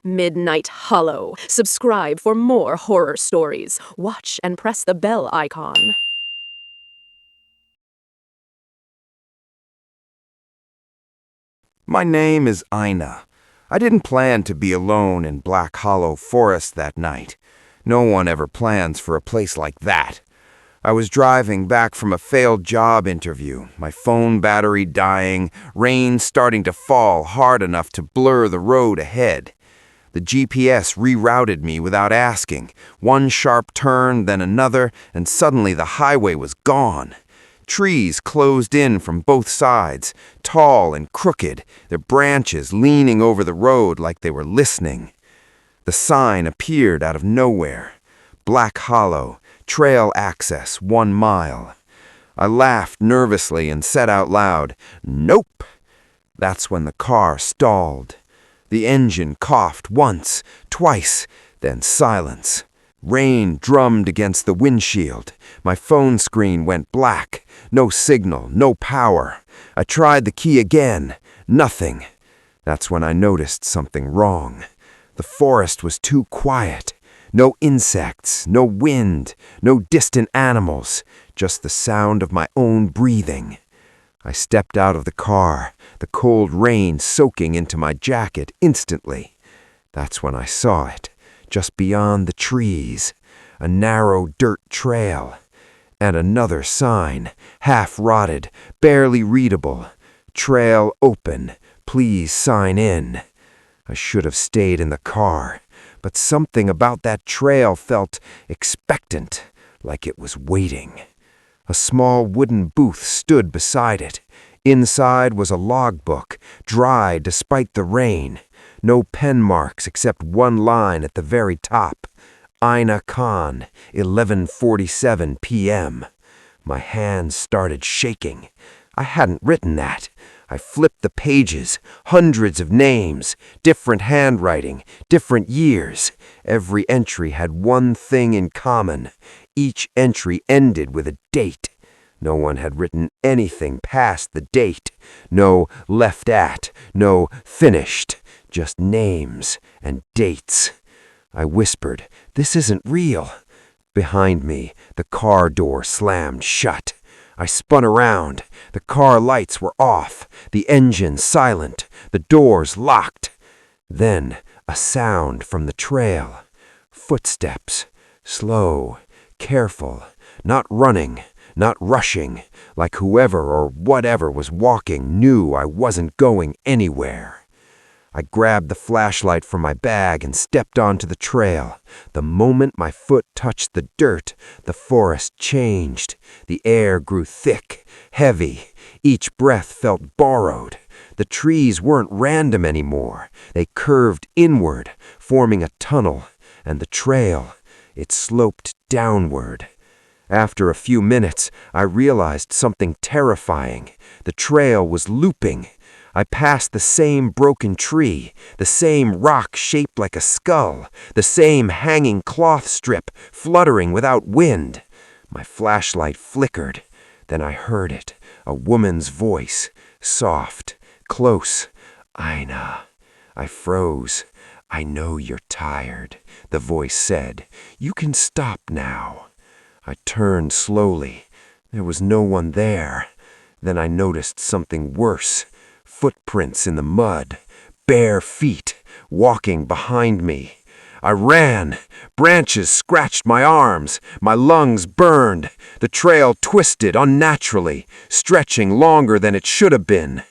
Midnight Hollow. Subscribe for more horror stories. Watch and press the bell icon. My name is Ina. I didn't plan to be alone in Black Hollow Forest that night. No one ever plans for a place like that. I was driving back from a failed job interview, my phone battery dying, rain starting to fall hard enough to blur the road ahead. The GPS rerouted me without asking. One sharp turn, then another, and suddenly the highway was gone. Trees closed in from both sides, tall and crooked, their branches leaning over the road like they were listening. The sign appeared out of nowhere. Black Hollow, trail access 1 mile. I laughed nervously and said out loud, "Nope." That's when the car stalled. The engine coughed once, twice, then silence. Rain drummed against the windshield. My phone screen went black. No signal, no power. I tried the key again. Nothing. That's when I noticed something wrong. The forest was too quiet. No insects, no wind, no distant animals, just the sound of my own breathing. I stepped out of the car, the cold rain soaking into my jacket instantly. That's when I saw it, just beyond the trees, a narrow dirt trail, and another sign, half-rotted, barely readable. Trail open, please sign in. I should have stayed in the car, but something about that trail felt expectant, like it was waiting. A small wooden booth stood beside it. Inside was a logbook, dry despite the rain. No pen marks except one line at the very top. Ina Khan, 11:47 p.m. My hands started shaking. I hadn't written that. I flipped the pages, hundreds of names, different handwriting, different years. Every entry had one thing in common. Each entry ended with a date. No one had written anything past the date. No left at, no finished, just names and dates. I whispered, "This isn't real." Behind me, the car door slammed shut. I spun around. The car lights were off, the engine silent, the doors locked. Then a sound from the trail. Footsteps, slow, careful, not running, not rushing, like whoever or whatever was walking knew I wasn't going anywhere. I grabbed the flashlight from my bag and stepped onto the trail. The moment my foot touched the dirt, the forest changed. The air grew thick, heavy. Each breath felt borrowed. The trees weren't random anymore. They curved inward, forming a tunnel, and the trail, it sloped downward. After a few minutes, I realized something terrifying. The trail was looping. I passed the same broken tree, the same rock shaped like a skull, the same hanging cloth strip fluttering without wind. My flashlight flickered. Then I heard it, a woman's voice, soft, close. "Ina." I froze. "I know you're tired," the voice said. "You can stop now." I turned slowly. There was no one there. Then I noticed something worse. Footprints in the mud, bare feet, walking behind me. I ran. Branches scratched my arms. My lungs burned. The trail twisted unnaturally, stretching longer than it should have been.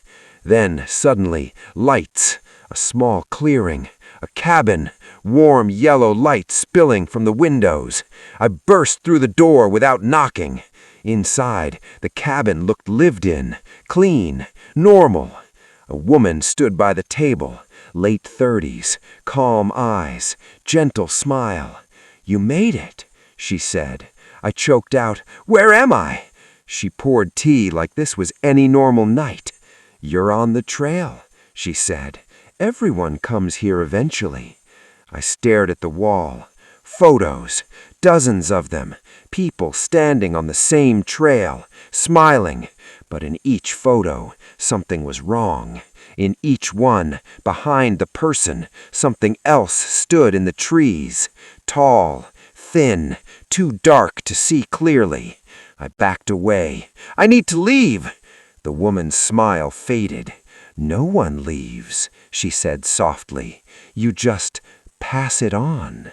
Then, suddenly, lights. A small clearing. A cabin. Warm yellow light spilling from the windows. I burst through the door without knocking. Inside, the cabin looked lived in, clean, normal. A woman stood by the table, late 30s, calm eyes, gentle smile. "You made it," she said. I choked out, "Where am I?" She poured tea like this was any normal night. "You're on the trail," she said. "Everyone comes here eventually." I stared at the wall. Photos, dozens of them, people standing on the same trail, smiling. But in each photo, something was wrong. In each one, behind the person, something else stood in the trees. Tall, thin, too dark to see clearly. I backed away. I need to leave! The woman's smile faded. No one leaves, she said softly. You just pass it on.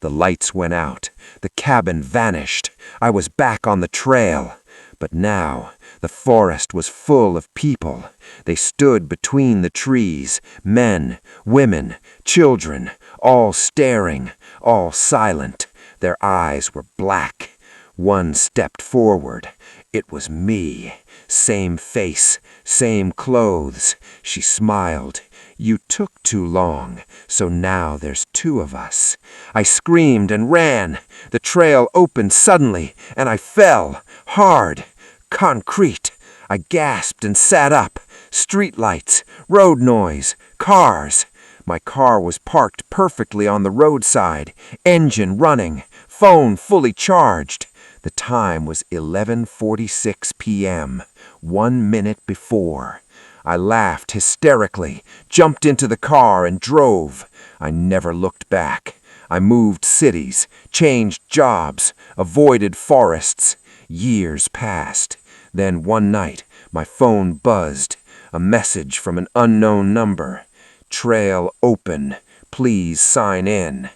The lights went out. The cabin vanished. I was back on the trail. But now, the forest was full of people. They stood between the trees, men, women, children, all staring, all silent. Their eyes were black. One stepped forward. It was me. Same face, same clothes. She smiled. You took too long, so now there's two of us. I screamed and ran. The trail opened suddenly, and I fell, hard, concrete. I gasped and sat up. Streetlights, road noise, cars. My car was parked perfectly on the roadside, engine running, phone fully charged. The time was 11:46 p.m., 1 minute before. I laughed hysterically, jumped into the car and drove. I never looked back. I moved cities, changed jobs, avoided forests. Years passed. Then one night, my phone buzzed. A message from an unknown number. Trail open. Please sign in.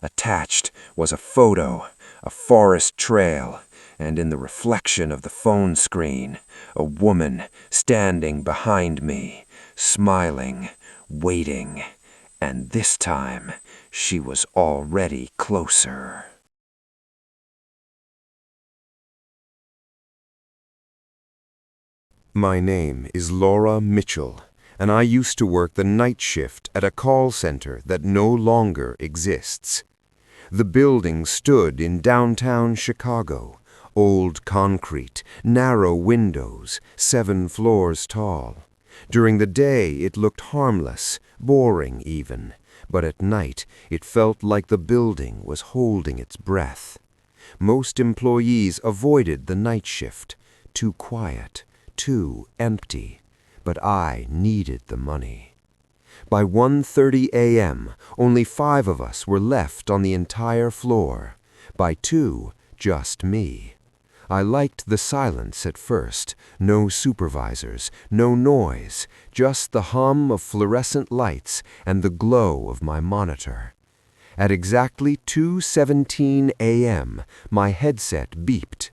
Attached was a photo, a forest trail, and in the reflection of the phone screen, a woman standing behind me, smiling, waiting, and this time she was already closer. My name is Laura Mitchell, and I used to work the night shift at a call center that no longer exists. The building stood in downtown Chicago, old concrete, narrow windows, 7 floors tall. During the day it looked harmless, boring even, but at night it felt like the building was holding its breath. Most employees avoided the night shift, too quiet, too empty, but I needed the money. By 1:30 a.m., only 5 of us were left on the entire floor. By 2, just me. I liked the silence at first. No supervisors, no noise, just the hum of fluorescent lights and the glow of my monitor. At exactly 2:17 a.m., my headset beeped.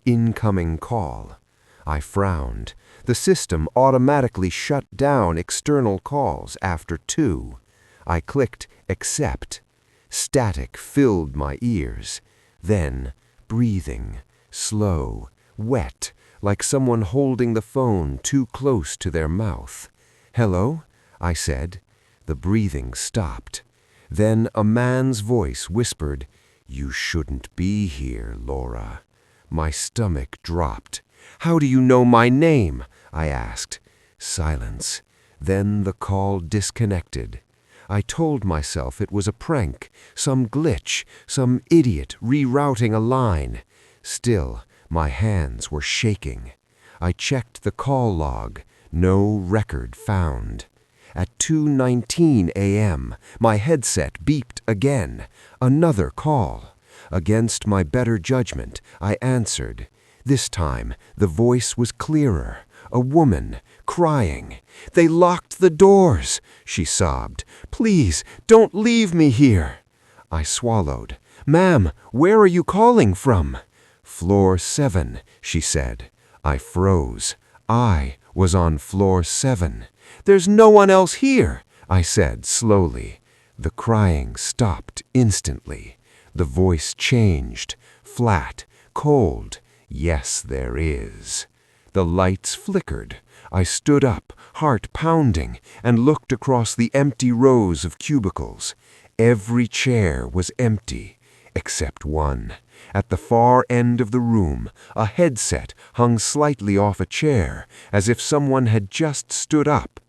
Incoming call. I frowned. The system automatically shut down external calls after 2. I clicked accept. Static filled my ears. Then breathing, slow, wet, like someone holding the phone too close to their mouth. Hello? I said. The breathing stopped. Then a man's voice whispered, You shouldn't be here, Laura. My stomach dropped. How do you know my name? I asked. Silence. Then the call disconnected. I told myself it was a prank, some glitch, some idiot rerouting a line. Still, my hands were shaking. I checked the call log. No record found. At 2:19 a.m., my headset beeped again. Another call. Against my better judgment, I answered. This time, the voice was clearer. A woman, crying. They locked the doors, she sobbed. Please, don't leave me here. I swallowed. Ma'am, where are you calling from? Floor 7, she said. I froze. I was on floor 7. There's no one else here, I said slowly. The crying stopped instantly. The voice changed, flat, cold. Yes, there is. The lights flickered. I stood up, heart pounding, and looked across the empty rows of cubicles. Every chair was empty, except one. At the far end of the room, a headset hung slightly off a chair, as if someone had just stood up.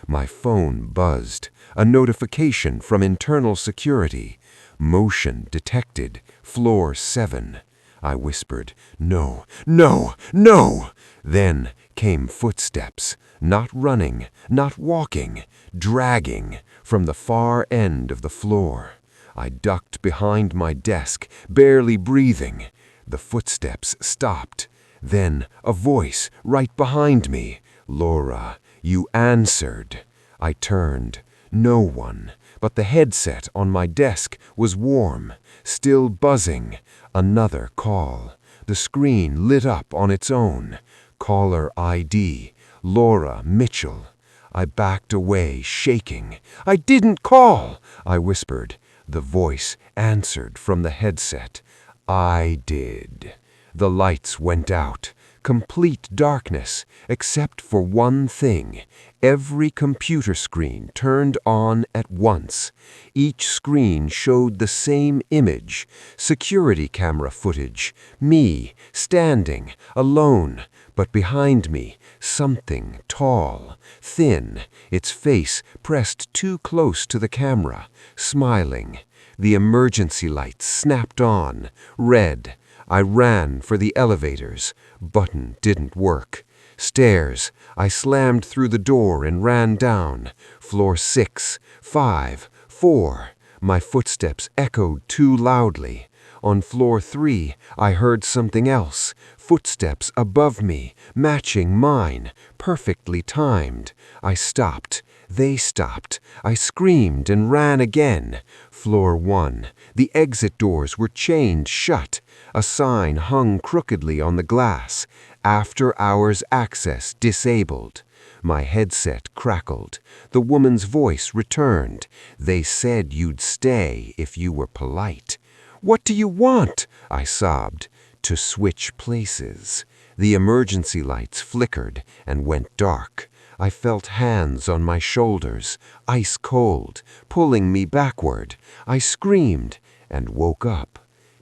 My phone buzzed. A notification from internal security. Motion detected. Floor 7. I whispered. No, no, no! Then came footsteps, not running, not walking, dragging from the far end of the floor. I ducked behind my desk, barely breathing. The footsteps stopped. Then a voice right behind me. Laura, you answered. I turned. No one, but the headset on my desk was warm, still buzzing. Another call. The screen lit up on its own. Caller ID, Laura Mitchell. I backed away, shaking. I didn't call, I whispered. The voice answered from the headset. I did. The lights went out. Complete darkness, except for one thing. Every computer screen turned on at once. Each screen showed the same image, security camera footage, me standing, alone, but behind me, something tall, thin, its face pressed too close to the camera, smiling. The emergency lights snapped on, red. I ran for the elevators. Button didn't work. Stairs. I slammed through the door and ran down. Floor 6, 5, 4. My footsteps echoed too loudly. On floor 3, I heard something else. Footsteps above me, matching mine, perfectly timed. I stopped. They stopped. I screamed and ran again. Floor 1. The exit doors were chained shut. A sign hung crookedly on the glass. After hours access disabled. My headset crackled. The woman's voice returned. They said you'd stay if you were polite. What do you want? I sobbed. To switch places. The emergency lights flickered and went dark. I felt hands on my shoulders, ice cold, pulling me backward. I screamed and woke up.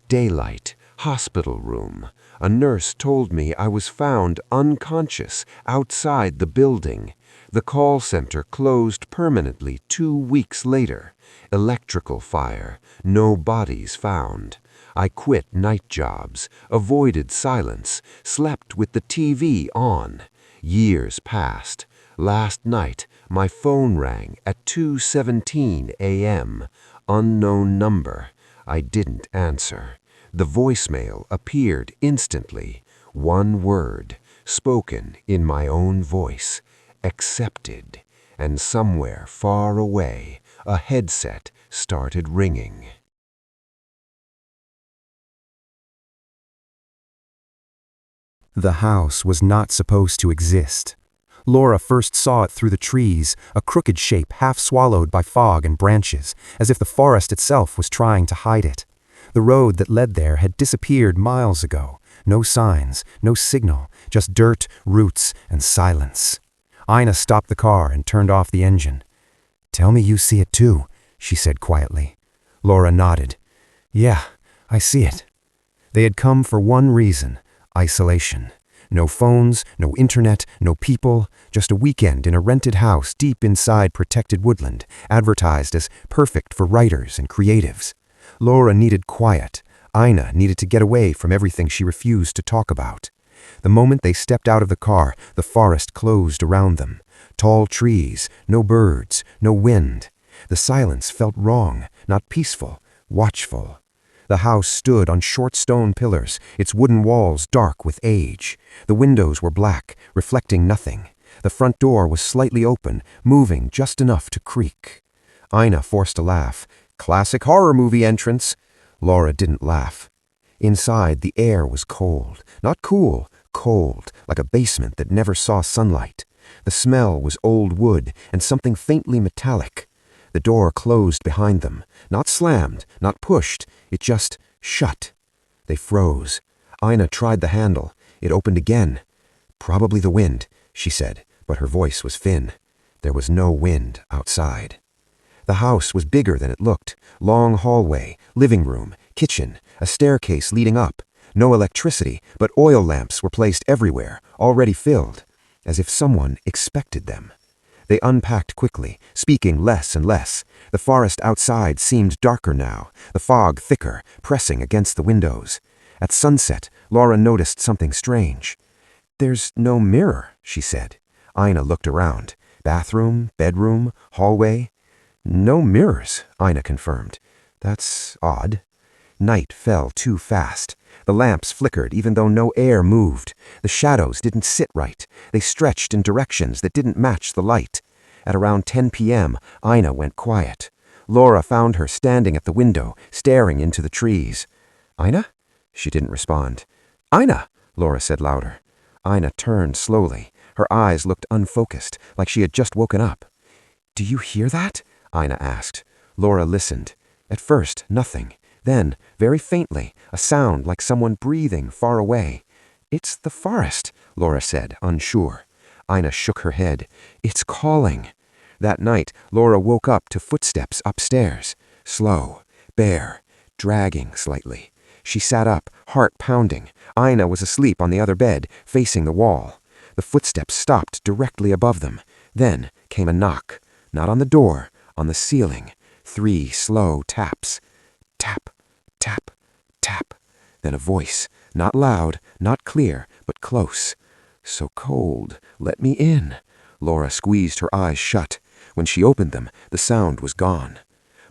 Daylight, hospital room. A nurse told me I was found unconscious outside the building. The call center closed permanently 2 weeks later. Electrical fire, no bodies found. I quit night jobs, avoided silence, slept with the TV on. Years passed. Last night, my phone rang at 2:17 a.m. Unknown number. I didn't answer. The voicemail appeared instantly. One word, spoken in my own voice. Accepted. And somewhere far away, a headset started ringing. The house was not supposed to exist. Laura first saw it through the trees, a crooked shape half swallowed by fog and branches, as if the forest itself was trying to hide it. The road that led there had disappeared miles ago. No signs, no signal, just dirt, roots, and silence. Ina stopped the car and turned off the engine. "Tell me you see it too," she said quietly. Laura nodded. "Yeah, I see it." They had come for one reason: isolation. No phones, no internet, no people, just a weekend in a rented house deep inside protected woodland, advertised as perfect for writers and creatives. Laura needed quiet. Ina needed to get away from everything she refused to talk about. The moment they stepped out of the car, the forest closed around them. Tall trees, no birds, no wind. The silence felt wrong, not peaceful, watchful. The house stood on short stone pillars, its wooden walls dark with age. The windows were black, reflecting nothing. The front door was slightly open, moving just enough to creak. Ina forced a laugh. "Classic horror movie entrance." Laura didn't laugh. Inside, the air was cold. Not cool, cold, like a basement that never saw sunlight. The smell was old wood and something faintly metallic. The door closed behind them. Not slammed, not pushed. It just shut. They froze. Ina tried the handle. It opened again. "Probably the wind," she said, but her voice was thin. There was no wind outside. The house was bigger than it looked. Long hallway, living room, kitchen, a staircase leading up. No electricity, but oil lamps were placed everywhere, already filled, as if someone expected them. They unpacked quickly, speaking less and less. The forest outside seemed darker now, the fog thicker, pressing against the windows. At sunset, Laura noticed something strange. "There's no mirror," she said. Ina looked around. Bathroom, bedroom, hallway. "No mirrors," Ina confirmed. "That's odd." Night fell too fast. The lamps flickered even though no air moved. The shadows didn't sit right. They stretched in directions that didn't match the light. At around 10 p.m., Ina went quiet. Laura found her standing at the window, staring into the trees. "Ina?" She didn't respond. "Ina!" Laura said louder. Ina turned slowly. Her eyes looked unfocused, like she had just woken up. "Do you hear that?" Ina asked. Laura listened. At first, nothing. Then, very faintly, a sound like someone breathing far away. "It's the forest," Laura said, unsure. Ina shook her head. "It's calling." That night, Laura woke up to footsteps upstairs. Slow, bare, dragging slightly. She sat up, heart pounding. Ina was asleep on the other bed, facing the wall. The footsteps stopped directly above them. Then came a knock. Not on the door, on the ceiling. 3 slow taps. Tap, tap, tap. Then a voice, not loud, not clear, but close. "So cold. Let me in." Laura squeezed her eyes shut. When she opened them, the sound was gone.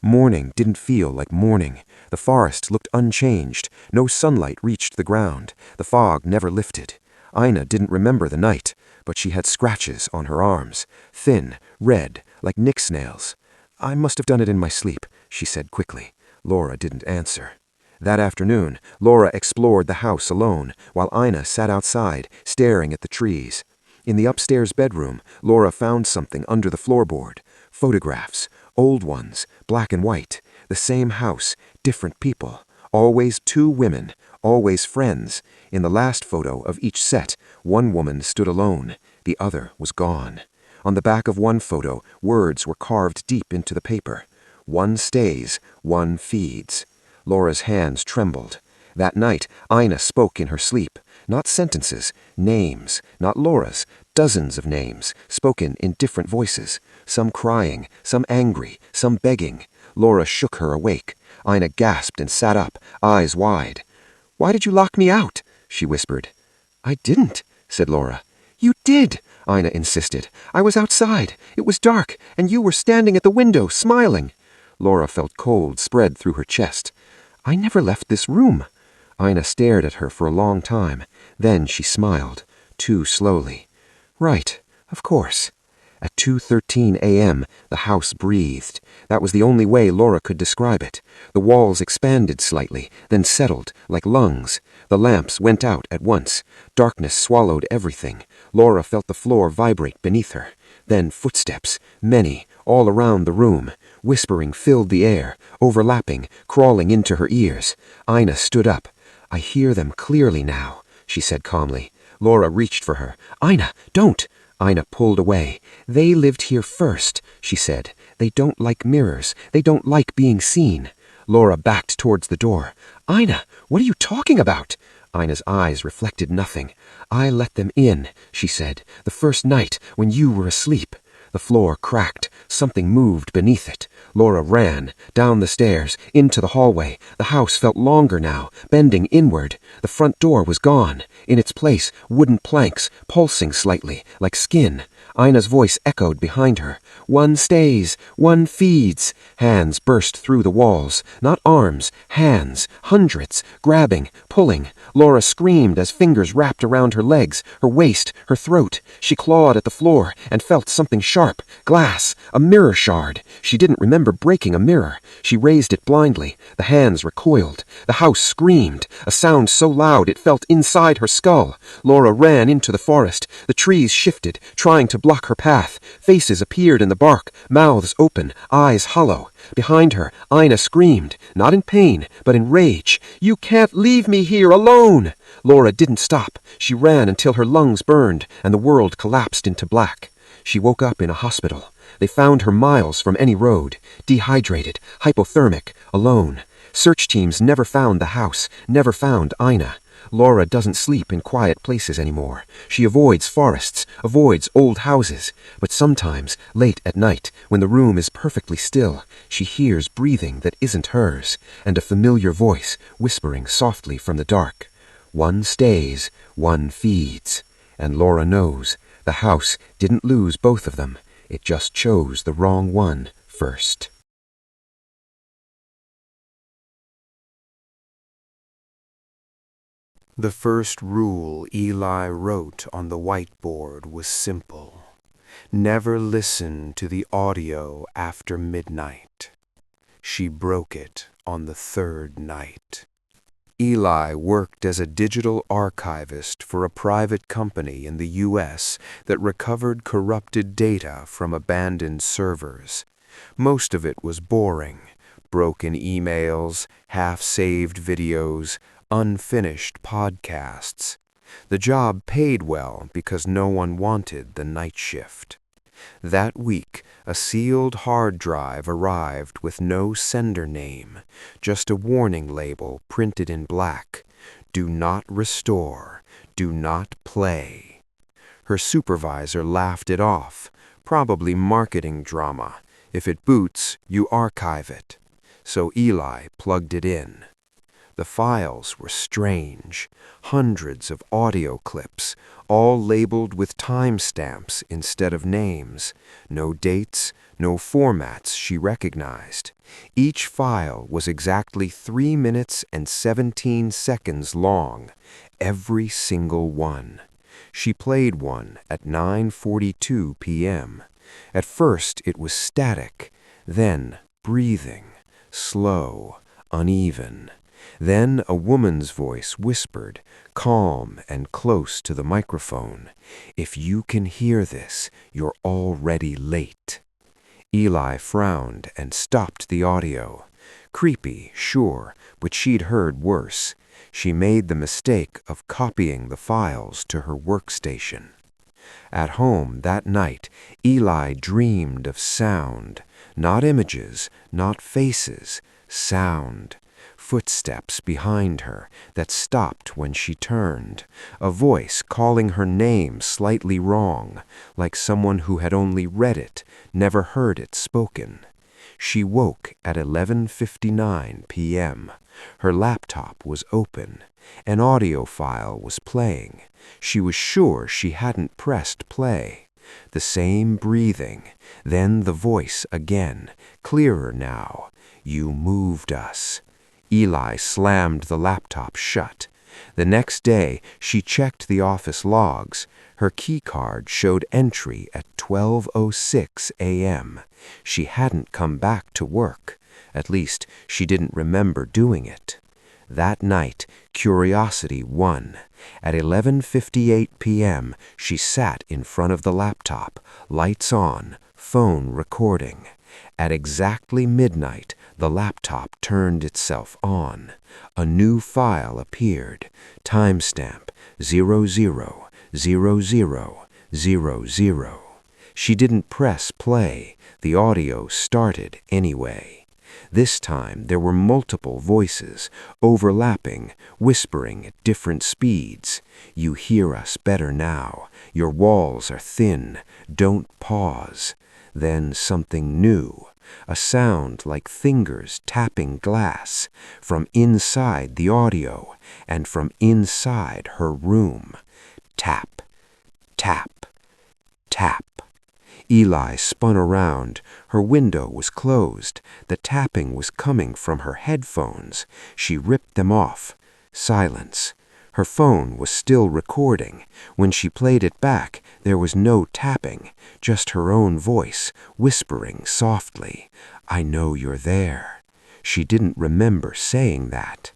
Morning didn't feel like morning. The forest looked unchanged. No sunlight reached the ground. The fog never lifted. Ina didn't remember the night, but she had scratches on her arms, thin, red, like Nick's nails. "I must have done it in my sleep," she said quickly. Laura didn't answer. That afternoon, Laura explored the house alone, while Ina sat outside, staring at the trees. In the upstairs bedroom, Laura found something under the floorboard. Photographs, old ones, black and white. The same house, different people. Always 2 women, always friends. In the last photo of each set, one woman stood alone. The other was gone. On the back of one photo, words were carved deep into the paper. "One stays, one feeds." Laura's hands trembled. That night, Ina spoke in her sleep. Not sentences, names, not Laura's, dozens of names, spoken in different voices, some crying, some angry, some begging. Laura shook her awake. Ina gasped and sat up, eyes wide. "Why did you lock me out?" she whispered. "I didn't," said Laura. "You did," Ina insisted. "I was outside. It was dark, and you were standing at the window, smiling." Laura felt cold spread through her chest. "I never left this room." Ina stared at her for a long time. Then she smiled, too slowly. "Right, of course." At 2:13 a.m., the house breathed. That was the only way Laura could describe it. The walls expanded slightly, then settled, like lungs. The lamps went out at once. Darkness swallowed everything. Laura felt the floor vibrate beneath her. Then footsteps, many, all around the room. Whispering filled the air, overlapping, crawling into her ears. Ina stood up. "I hear them clearly now," she said calmly. Laura reached for her. "Ina, don't!" Ina pulled away. "They lived here first," she said. "They don't like mirrors. They don't like being seen." Laura backed towards the door. "Ina, what are you talking about?" Ina's eyes reflected nothing. "I let them in," she said, "the first night when you were asleep." The floor cracked. Something moved beneath it. Laura ran, down the stairs, into the hallway. The house felt longer now, bending inward. The front door was gone. In its place, wooden planks, pulsing slightly, like skin. Ina's voice echoed behind her. "One stays, one feeds." Hands burst through the walls. Not arms, hands, hundreds, grabbing, pulling. Laura screamed as fingers wrapped around her legs, her waist, her throat. She clawed at the floor and felt something sharp. Glass, a mirror shard. She didn't remember breaking a mirror. She raised it blindly. The hands recoiled. The house screamed, a sound so loud it felt inside her skull. Laura ran into the forest. The trees shifted, trying to block her path. Faces appeared in the bark, mouths open, eyes hollow. Behind her, Ina screamed, not in pain, but in rage. "You can't leave me here alone!" Laura didn't stop. She ran until her lungs burned and the world collapsed into black. She woke up in a hospital. They found her miles from any road, dehydrated, hypothermic, alone. Search teams never found the house, never found Ina. Laura doesn't sleep in quiet places anymore. She avoids forests, avoids old houses. But sometimes, late at night, when the room is perfectly still, she hears breathing that isn't hers, and a familiar voice whispering softly from the dark. One stays, one feeds. And Laura knows the house didn't lose both of them. It just chose the wrong one first. The first rule Eli wrote on the whiteboard was simple. Never listen to the audio after midnight. She broke it on the third night. Eli worked as a digital archivist for a private company in the U.S. that recovered corrupted data from abandoned servers. Most of it was boring. Broken emails, half-saved videos, unfinished podcasts. The job paid well because no one wanted the night shift. That week, a sealed hard drive arrived with no sender name, just a warning label printed in black. Do not restore. Do not play. Her supervisor laughed it off. Probably marketing drama. If it boots, you archive it. So Eli plugged it in. The files were strange. Hundreds of audio clips, all labeled with timestamps instead of names. No dates, no formats she recognized. Each file was exactly 3 minutes and 17 seconds long, every single one. She played one at 9:42 p.m. At first it was static, then breathing, slow, uneven. Then a woman's voice whispered, calm and close to the microphone, "If you can hear this, you're already late." Eli frowned and stopped the audio. Creepy, sure, but she'd heard worse. She made the mistake of copying the files to her workstation. At home that night, Eli dreamed of sound, not images, not faces, sound. Footsteps behind her that stopped when she turned, a voice calling her name slightly wrong, like someone who had only read it, never heard it spoken. She woke at 11:59 p.m. Her laptop was open. An audio file was playing. She was sure she hadn't pressed play. The same breathing, then the voice again, clearer now. "You moved us." Eli slammed the laptop shut. The next day, she checked the office logs. Her keycard showed entry at 12:06 a.m. She hadn't come back to work. At least, she didn't remember doing it. That night, curiosity won. At 11:58 p.m., she sat in front of the laptop, lights on, phone recording. At exactly midnight, the laptop turned itself on. A new file appeared. Timestamp 00:00:00. She didn't press play. The audio started anyway. This time there were multiple voices, overlapping, whispering at different speeds. "You hear us better now. Your walls are thin. Don't pause." Then something new. A sound like fingers tapping glass, from inside the audio and from inside her room. Tap, tap, tap. Eli spun around. Her window was closed. The tapping was coming from her headphones. She ripped them off. Silence. Her phone was still recording. When she played it back, there was no tapping, just her own voice, whispering softly, "I know you're there." She didn't remember saying that.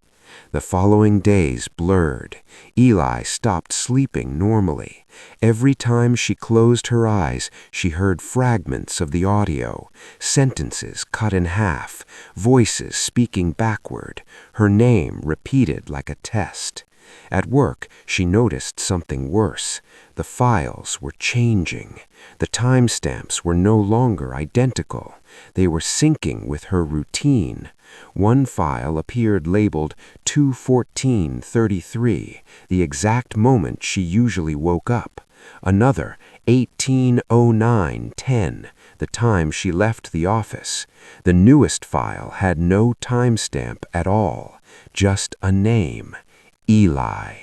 The following days blurred. Eli stopped sleeping normally. Every time she closed her eyes, she heard fragments of the audio, sentences cut in half, voices speaking backward, her name repeated like a test. At work, she noticed something worse. The files were changing. The timestamps were no longer identical. They were syncing with her routine. One file appeared labeled 2:14:33, the exact moment she usually woke up. Another, 18:09:10, the time she left the office. The newest file had no timestamp at all, just a name, Eli.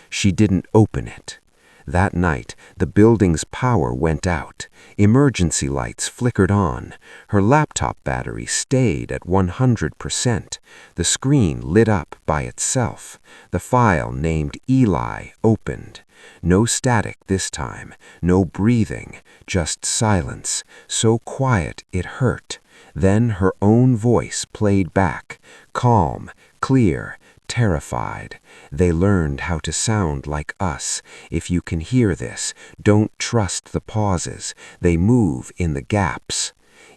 She didn't open it. That night, the building's power went out. Emergency lights flickered on. Her laptop battery stayed at 100%. The screen lit up by itself. The file named Eli opened. No static this time, no breathing, just silence, so quiet it hurt. Then her own voice played back, calm, clear, terrified. They learned how to sound like us. If you can hear this, don't trust the pauses. They move in the gaps.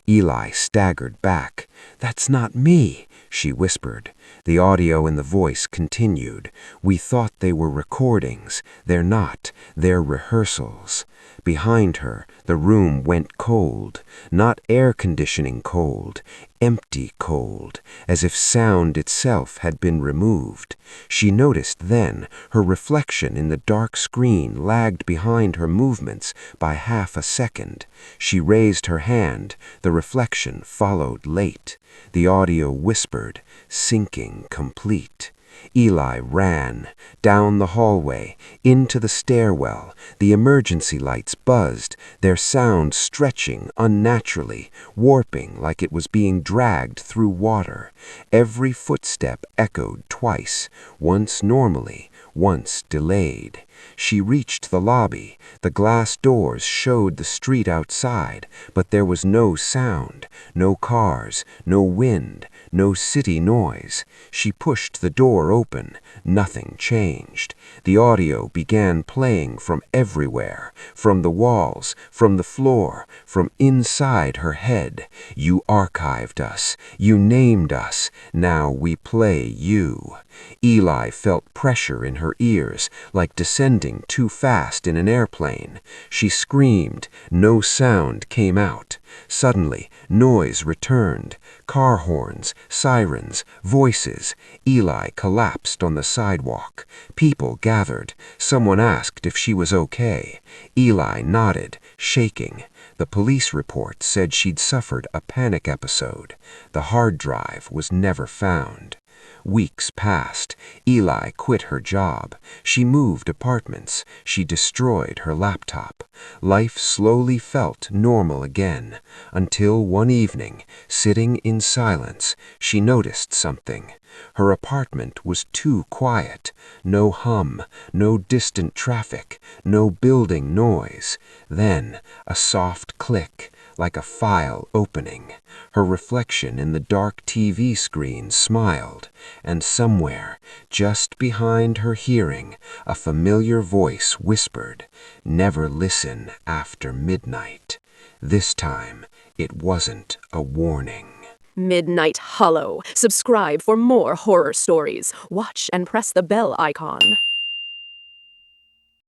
Eli staggered back. "That's not me," she whispered. The audio in the voice continued. "We thought they were recordings. They're not. They're rehearsals." Behind her, the room went cold. Not air conditioning cold, empty cold, as if sound itself had been removed. She noticed then her reflection in the dark screen lagged behind her movements by half a second. She raised her hand. The reflection followed late. The audio whispered, "Syncing complete." Eli ran, down the hallway, into the stairwell. The emergency lights buzzed, their sound stretching unnaturally, warping like it was being dragged through water. Every footstep echoed twice, once normally, once delayed. She reached the lobby. The glass doors showed the street outside, but there was no sound, no cars, no wind, no city noise. She pushed the door open. Nothing changed. The audio began playing from everywhere, from the walls, from the floor, from inside her head. "You archived us. You named us. Now we play you." Eli felt pressure in her ears, like descending too fast in an airplane. She screamed. No sound came out. Suddenly, noise returned. Car horns, sirens, voices. Eli collapsed on the sidewalk. People gathered. Someone asked if she was okay. Eli nodded, shaking. The police report said she'd suffered a panic episode. The hard drive was never found. Weeks passed. Eli quit her job. She moved apartments. She destroyed her laptop. Life slowly felt normal again, until one evening, sitting in silence, she noticed something. Her apartment was too quiet. No hum, no distant traffic, no building noise. Then a soft click, like a file opening. Her reflection in the dark TV screen smiled, and somewhere, just behind her hearing, a familiar voice whispered, "Never listen after midnight." This time, it wasn't a warning. Midnight Hollow. Subscribe for more horror stories. Watch and press the bell icon.